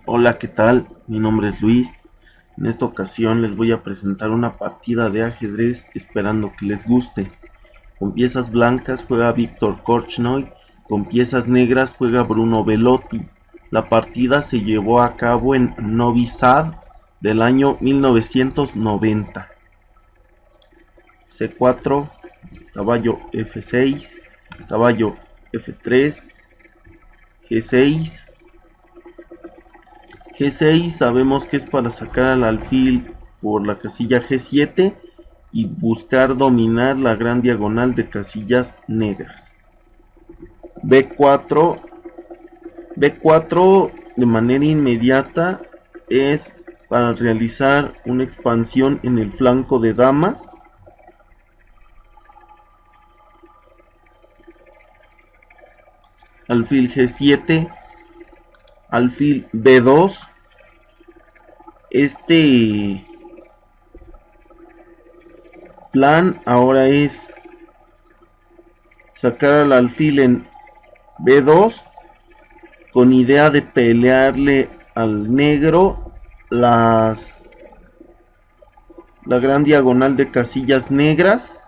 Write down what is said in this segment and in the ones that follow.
Hola, ¿qué tal? Mi nombre es Luis. En esta ocasión les voy a presentar una partida de ajedrez esperando que les guste. Con piezas blancas juega Víctor Korchnoi, con piezas negras juega Bruno Bellotti. La partida se llevó a cabo en Novi Sad del año 1990. C4, caballo F6, caballo F3, G6. G6 sabemos que es para sacar al alfil por la casilla G7 y buscar dominar la gran diagonal de casillas negras. B4, B4 de manera inmediata es para realizar una expansión en el flanco de dama. Alfil G7, alfil B2. Este plan ahora es sacar al alfil en B2 con idea de pelearle al negro la gran diagonal de casillas negras.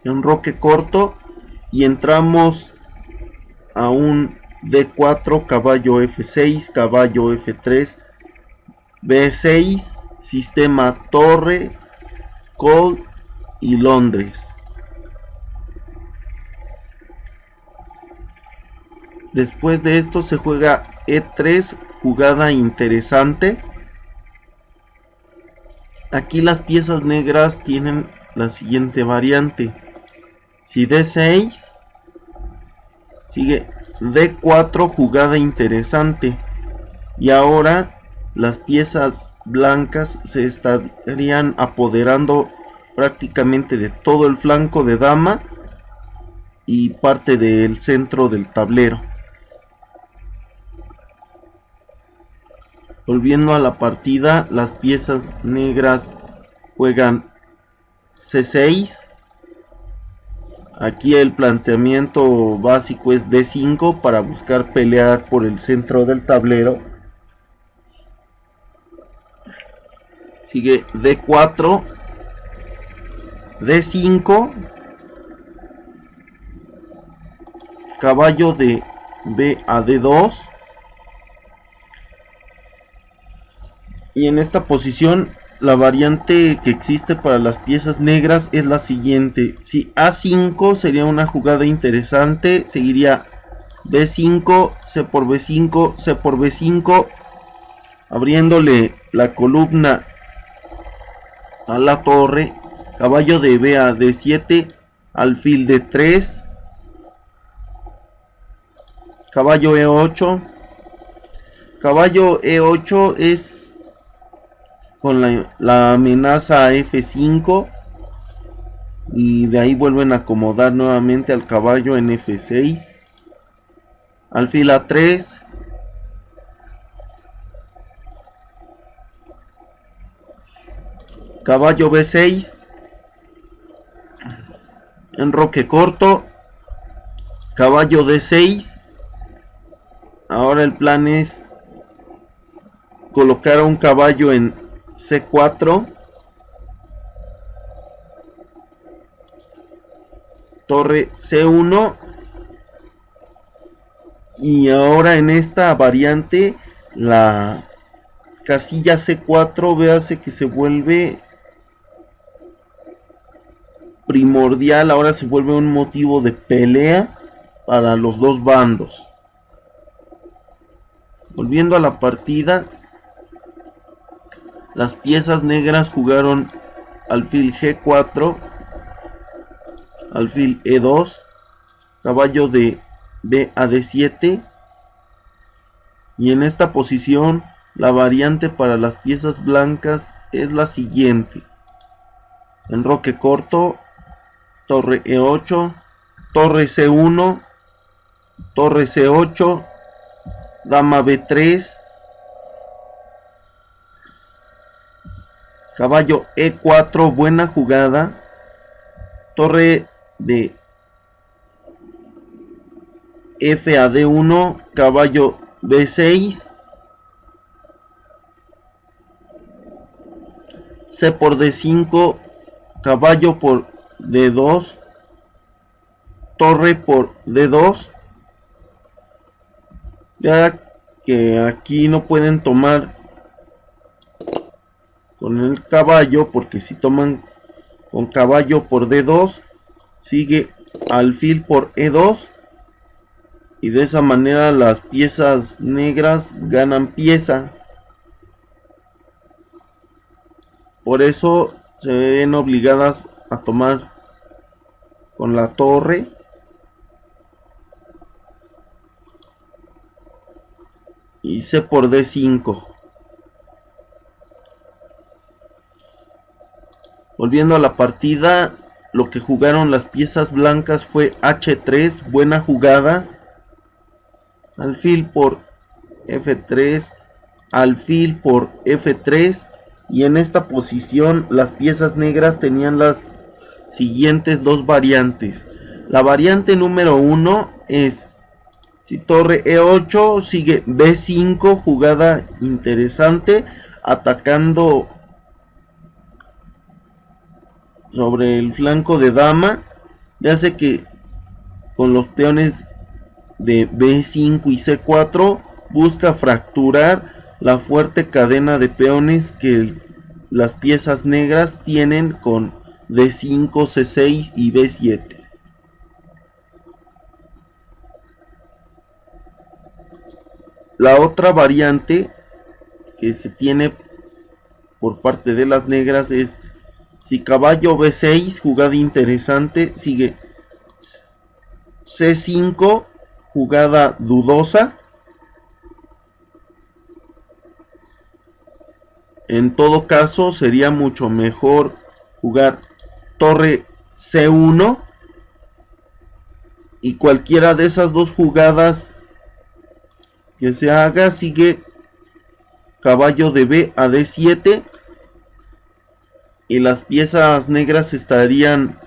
Enroque corto y entramos a un D4, caballo F6, caballo F3, B6, sistema torre, Col y Londres. Después de esto se juega E3, jugada interesante. Aquí las piezas negras tienen la siguiente variante. Si D6, sigue D4, jugada interesante. Y ahora las piezas blancas se estarían apoderando prácticamente de todo el flanco de dama y parte del centro del tablero. Volviendo a la partida, las piezas negras juegan C6. Aquí el planteamiento básico es D5 para buscar pelear por el centro del tablero. Sigue D4, D5, caballo de B a D2. Y en esta posición la variante que existe para las piezas negras es la siguiente. Si A5 sería una jugada interesante, seguiría B5, C por B5, C por B5, abriéndole la columna a la torre, caballo de B a D7, alfil D3, caballo E8. Caballo E8 es con la amenaza F5 y de ahí vuelven a acomodar nuevamente al caballo en F6, alfil A3, caballo B6, enroque corto, caballo D6. Ahora el plan es colocar a un caballo en C4, torre C1, y ahora en esta variante la casilla C4 véase que se vuelve primordial, ahora se vuelve un motivo de pelea para los dos bandos. Volviendo a la partida, las piezas negras jugaron alfil G4, alfil E2, caballo de B a D7, y en esta posición la variante para las piezas blancas es la siguiente: enroque corto, torre E8, torre C1, torre C8, dama B3, caballo E4, buena jugada, torre de F a D1, caballo B6, C por D5, caballo por D2, torre por D2. Ya que aquí no pueden tomar con el caballo, porque si toman con caballo por D2, sigue alfil por E2, y de esa manera las piezas negras ganan pieza. Por eso se ven obligadas a tomar con la torre. Y C por D5. Volviendo a la partida, lo que jugaron las piezas blancas fue H3, buena jugada. Alfil por F3, alfil por F3. Y en esta posición las piezas negras tenían las siguientes dos variantes. La variante número 1 es: si torre E8, sigue B5, jugada interesante, atacando sobre el flanco de dama. Ya sé que con los peones de B5 y C4 busca fracturar la fuerte cadena de peones que las piezas negras tienen con D5, C6 y B7. La otra variante que se tiene por parte de las negras es: si caballo B6, jugada interesante, sigue C5, jugada dudosa. En todo caso sería mucho mejor jugar torre C1, y cualquiera de esas dos jugadas que se haga, sigue caballo de B a D7, y las piezas negras estarían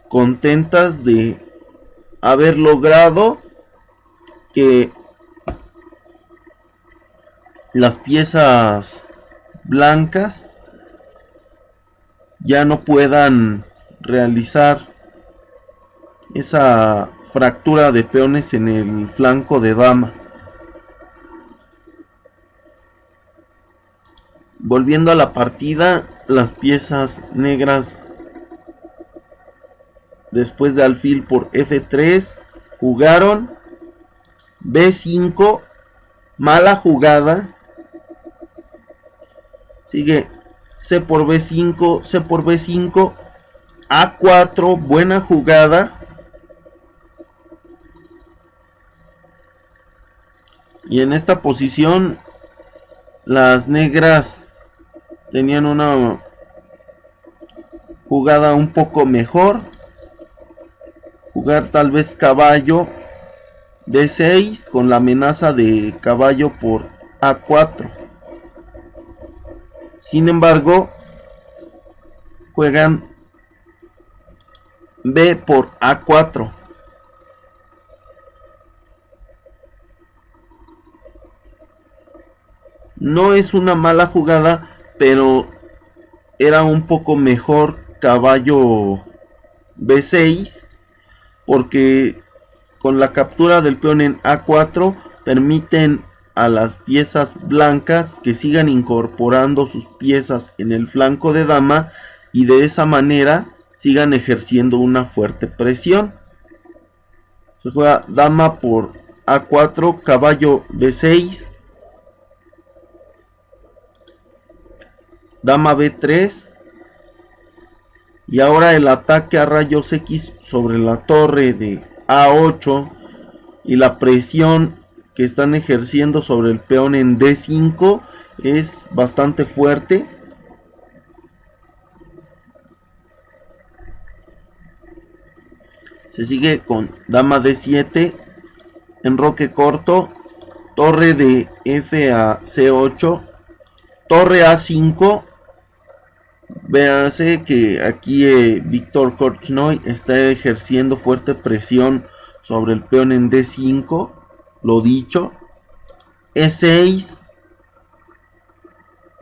contentas de haber logrado que las piezas blancas ya no puedan realizar esa fractura de peones en el flanco de dama. Volviendo a la partida, las piezas negras, después de alfil por F3, jugaron B5, mala jugada. Sigue C por B5, C por B5, A4, buena jugada. Y en esta posición las negras tenían una jugada un poco mejor. Jugar tal vez caballo D6 con la amenaza de caballo por A4. Sin embargo, juegan B por A4. No es una mala jugada, pero era un poco mejor caballo B6, porque con la captura del peón en A4 permiten a las piezas blancas que sigan incorporando sus piezas en el flanco de dama, y de esa manera sigan ejerciendo una fuerte presión. Se juega dama por A4, caballo B6, dama B3, y ahora el ataque a rayos X sobre la torre de A8 y la presión que están ejerciendo sobre el peón en D5 es bastante fuerte. Se sigue con dama D7, enroque corto, torre de F a C8, torre A5. Véase que aquí Víctor Korchnoi está ejerciendo fuerte presión sobre el peón en D5, lo dicho. E6,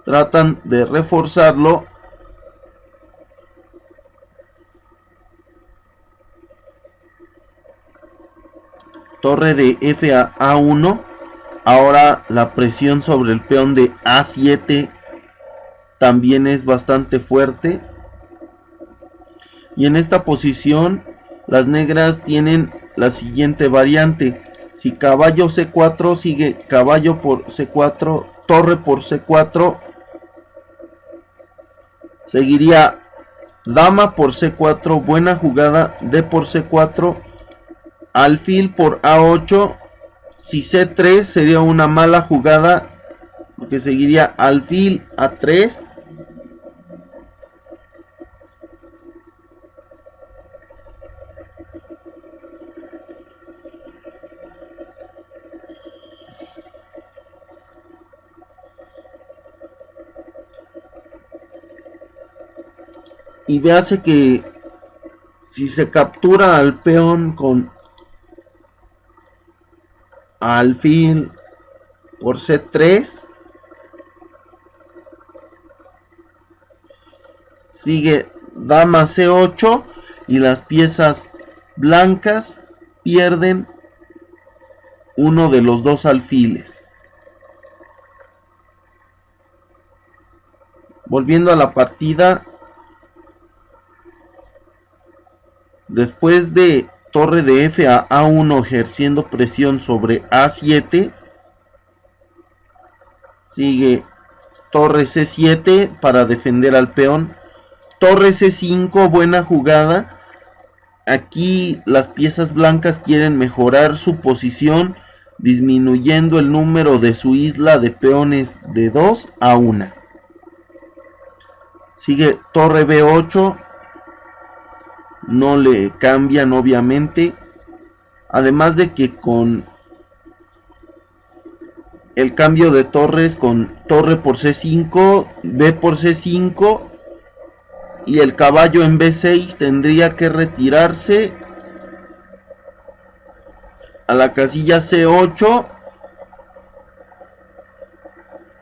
tratan de reforzarlo. Torre de F a A1. Ahora la presión sobre el peón de A7 también es bastante fuerte. Y en esta posición las negras tienen la siguiente variante. Si caballo C4 sigue caballo por C4, torre por C4, seguiría dama por C4, buena jugada, D por C4, alfil por A8. Si C3 sería una mala jugada, porque seguiría alfil A3. Y véase que si se captura al peón con alfil por C3, sigue dama C8 y las piezas blancas pierden uno de los dos alfiles. Volviendo a la partida, después de torre de F a A1 ejerciendo presión sobre A7, sigue torre C7 para defender al peón, torre C5, buena jugada. Aquí las piezas blancas quieren mejorar su posición, disminuyendo el número de su isla de peones de 2 a 1. Sigue torre B8, no le cambian obviamente, además de que con el cambio de torres, con torre por C5, B por C5 y el caballo en B6, tendría que retirarse a la casilla C8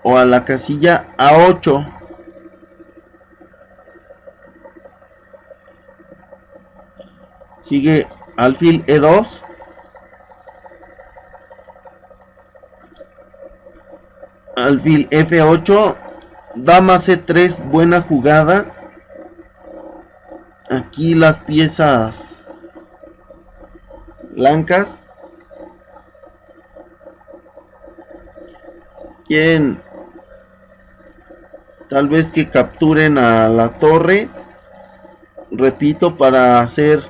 o a la casilla A8. Sigue alfil E2. Alfil F8. Dama C3, buena jugada. Aquí las piezas blancas quieren tal vez que capturen a la torre, repito, para hacer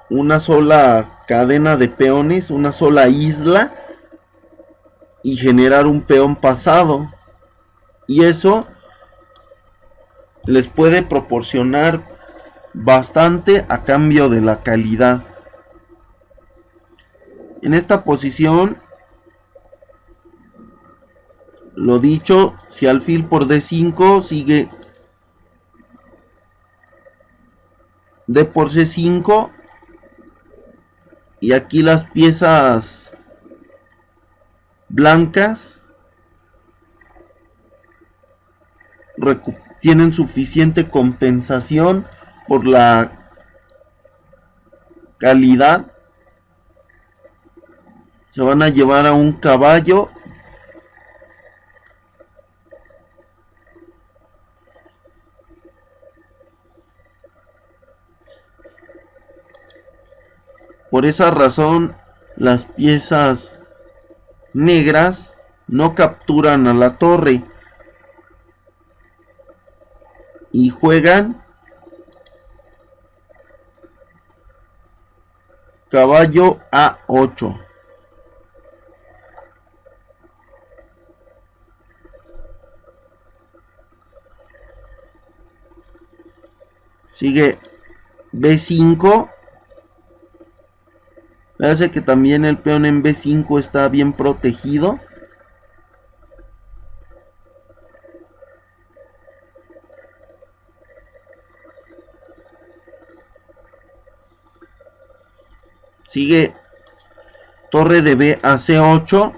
una sola cadena de peones, una sola isla, y generar un peón pasado. Y eso les puede proporcionar bastante a cambio de la calidad. En esta posición, lo dicho, si alfil por D5 sigue D por C5, y aquí las piezas blancas tienen suficiente compensación por la calidad. Se van a llevar a un caballo. Por esa razón, las piezas negras no capturan a la torre y juegan caballo A8. Sigue B5. Hace que también el peón en B5 está bien protegido. Sigue torre de B a C8.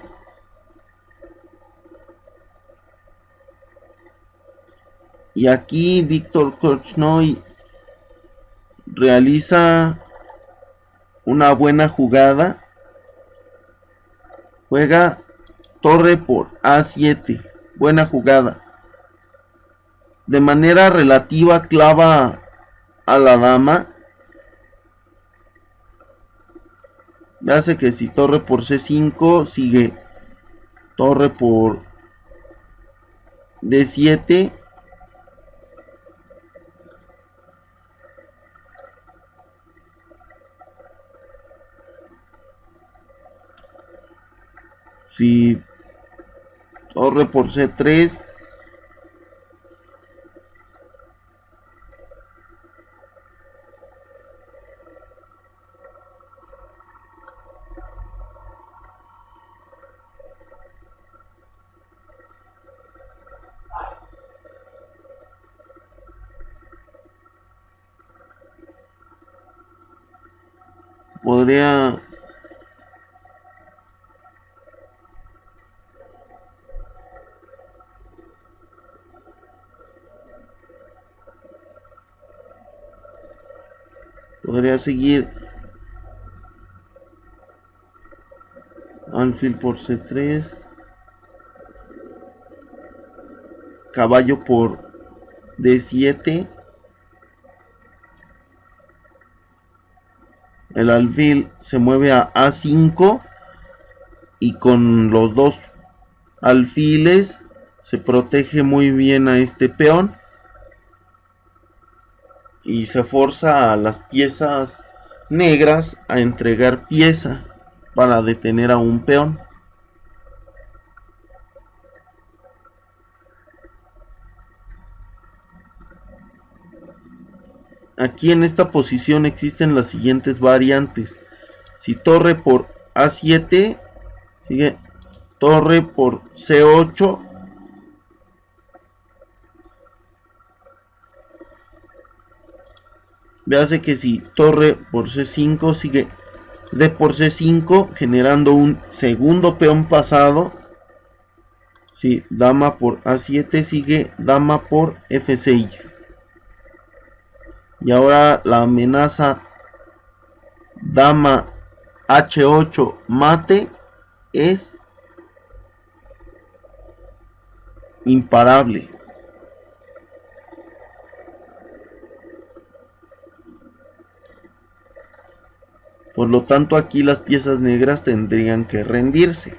Y aquí Víctor Korchnoi realiza una buena jugada. Juega torre por A7. Buena jugada. De manera relativa clava a la dama. Hace que si torre por C5 sigue torre por D7. Si torre por C3. Podría seguir alfil por C3, caballo por D7. El alfil se mueve a A5 y con los dos alfiles se protege muy bien a este peón y se forza a las piezas negras a entregar pieza para detener a un peón. Aquí en esta posición existen las siguientes variantes. Si torre por A7, sigue torre por C8. Véase que si torre por C5, sigue D por C5, generando un segundo peón pasado. Si dama por A7, sigue dama por F6. Y ahora la amenaza dama H8 mate es imparable. Por lo tanto, aquí las piezas negras tendrían que rendirse.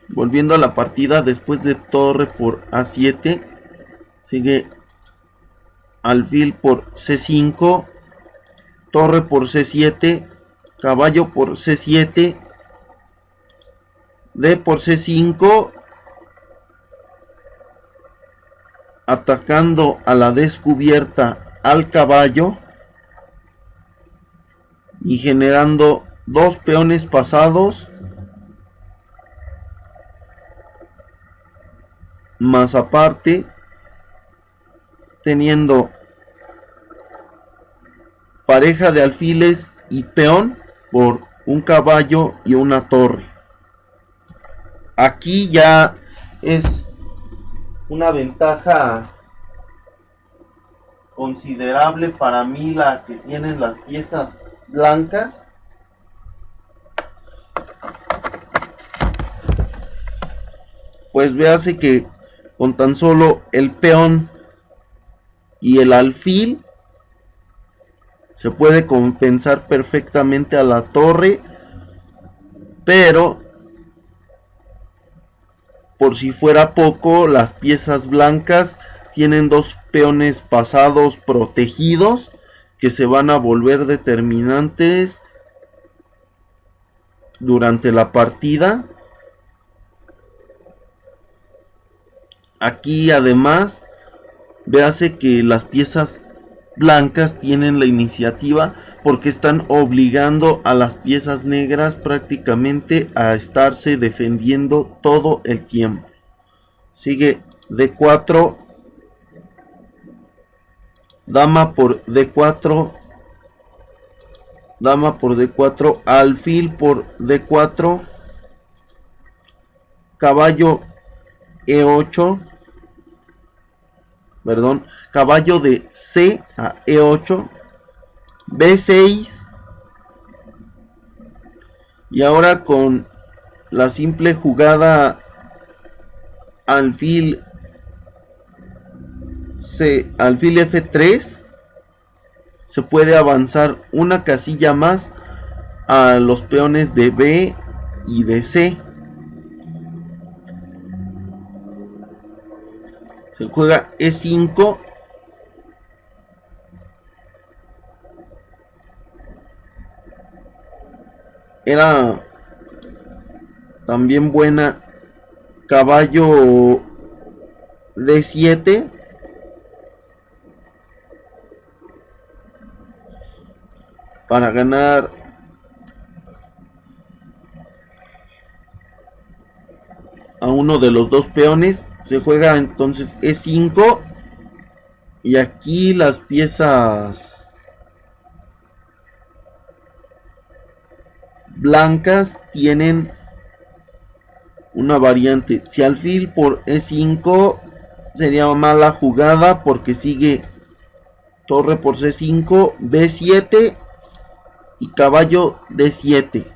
Volviendo a la partida, después de torre por A7, sigue alfil por C5, torre por C7, caballo por C7, D por C5, atacando a la descubierta al caballo y generando dos peones pasados, más aparte teniendo pareja de alfiles y peón por un caballo y una torre. Aquí ya es una ventaja considerable para mí la que tienen las piezas blancas. Pues véase que con tan solo el peón y el alfil se puede compensar perfectamente a la torre, pero por si fuera poco, las piezas blancas tienen dos peones pasados protegidos que se van a volver determinantes durante la partida. Aquí además véase que las piezas blancas tienen la iniciativa porque están obligando a las piezas negras prácticamente a estarse defendiendo todo el tiempo. Sigue D4, dama por D4, dama por D4, alfil por D4, caballo E8, perdón, caballo de C a E8, B6, y ahora con la simple jugada alfil alfil F3 se puede avanzar una casilla más a los peones de B y de C. Se juega E5. Era también buena caballo D7. Para ganar a uno de los dos peones. Se juega entonces E5. Y aquí las piezas blancas tienen una variante. Si alfil por E5 sería mala jugada porque sigue torre por C5, B7 y caballo D7.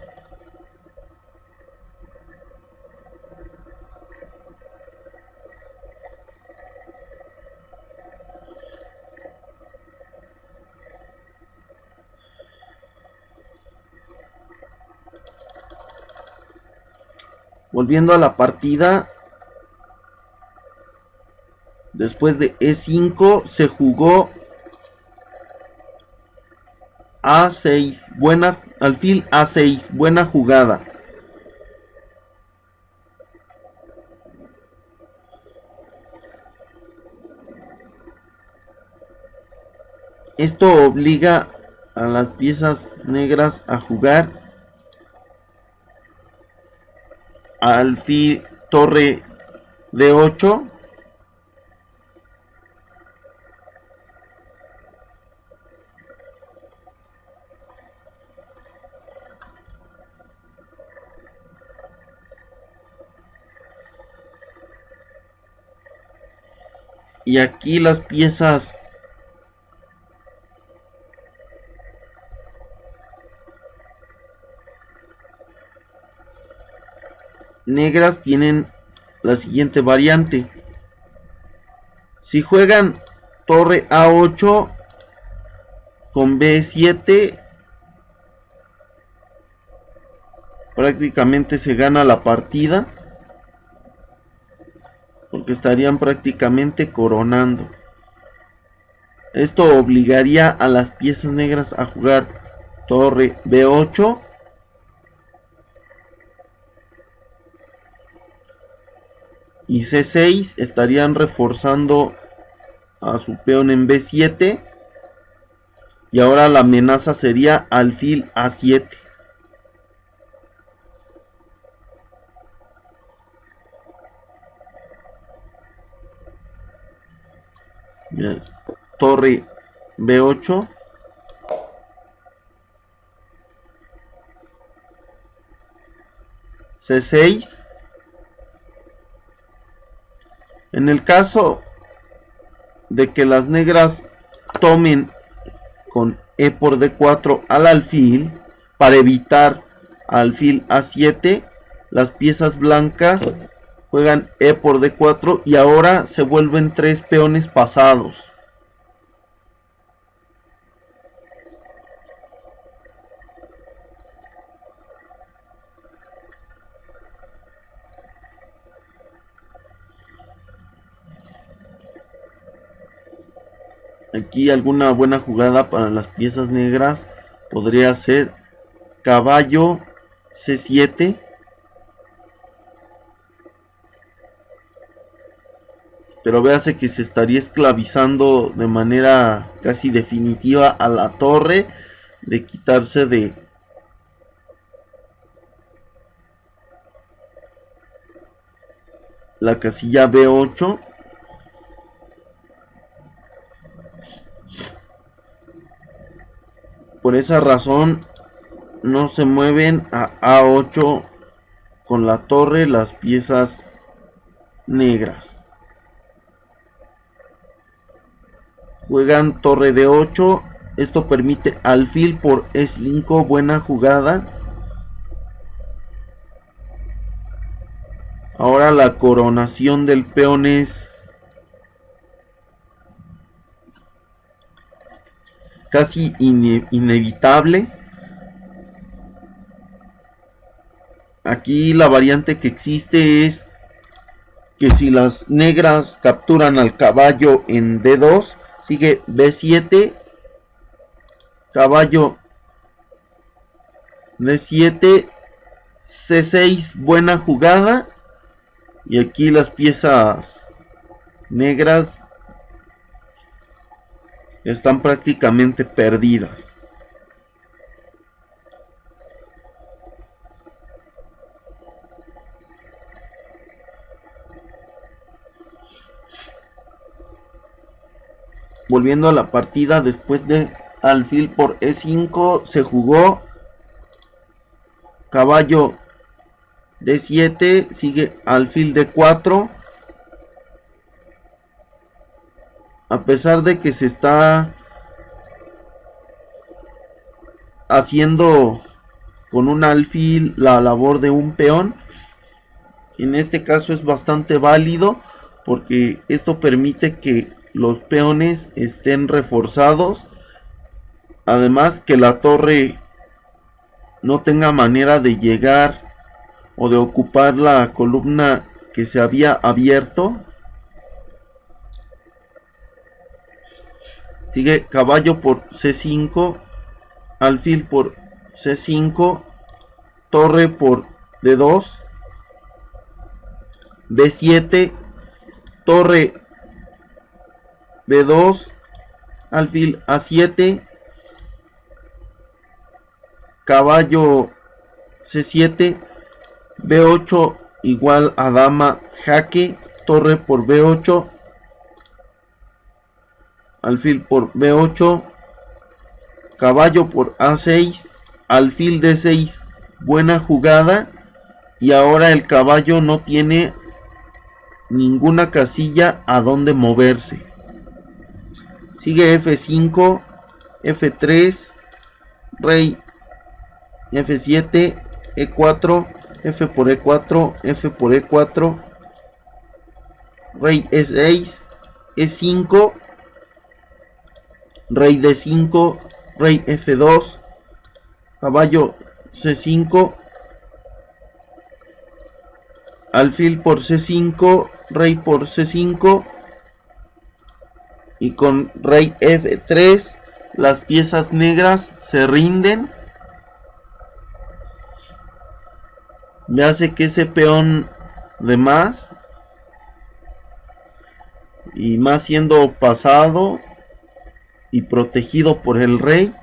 Volviendo a la partida, después de E5 se jugó A6, alfil A6, buena jugada. Esto obliga a las piezas negras a jugar alfil torre D8. Y aquí las piezas negras tienen la siguiente variante. Si juegan torre A8 con B7, prácticamente se gana la partida, porque estarían prácticamente coronando. Esto obligaría a las piezas negras a jugar torre B8, y C6. Estarían reforzando a su peón en B7. Y ahora la amenaza sería alfil A7. Torre B8. C6. En el caso de que las negras tomen con E por D4 al alfil, para evitar alfil A7, las piezas blancas juegan E por D4 y ahora se vuelven 3 peones pasados. Aquí alguna buena jugada para las piezas negras podría ser caballo C7. Pero véase que se estaría esclavizando de manera casi definitiva a la torre, de quitarse de la casilla B8. por esa razón no se mueven a A8 con la torre las piezas negras. Juegan torre de 8. Esto permite alfil por E5. Buena jugada. Ahora la coronación del peón es casi inevitable. Aquí la variante que existe es que si las negras capturan al caballo en D2, sigue B7, caballo D7, C6, buena jugada. Y aquí las piezas negras están prácticamente perdidas. Volviendo a la partida, después de alfil por E5 se jugó caballo D7, sigue alfil D4. A pesar de que se está haciendo con un alfil la labor de un peón, en este caso es bastante válido porque esto permite que los peones estén reforzados, además que la torre no tenga manera de llegar o de ocupar la columna que se había abierto. Sigue caballo por C5, alfil por C5, torre por D2, B7, torre B2, alfil A7, caballo C7, B8 igual a dama jaque, torre por B8, alfil por B8, caballo por A6, alfil D6, buena jugada. Y ahora el caballo no tiene ninguna casilla a donde moverse. Sigue F5, F3, rey F7, E4, F por E4, F por E4, rey E6, E5, rey D5, rey F2, caballo C5, alfil por C5, rey por C5, y con rey F3 las piezas negras se rinden. Me hace que ese peón de más, y más siendo pasado y protegido por el rey,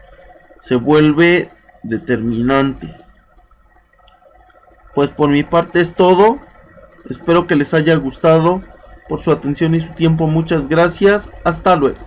se vuelve determinante. Pues por mi parte es todo. Espero que les haya gustado. Por su atención y su tiempo, muchas gracias. Hasta luego.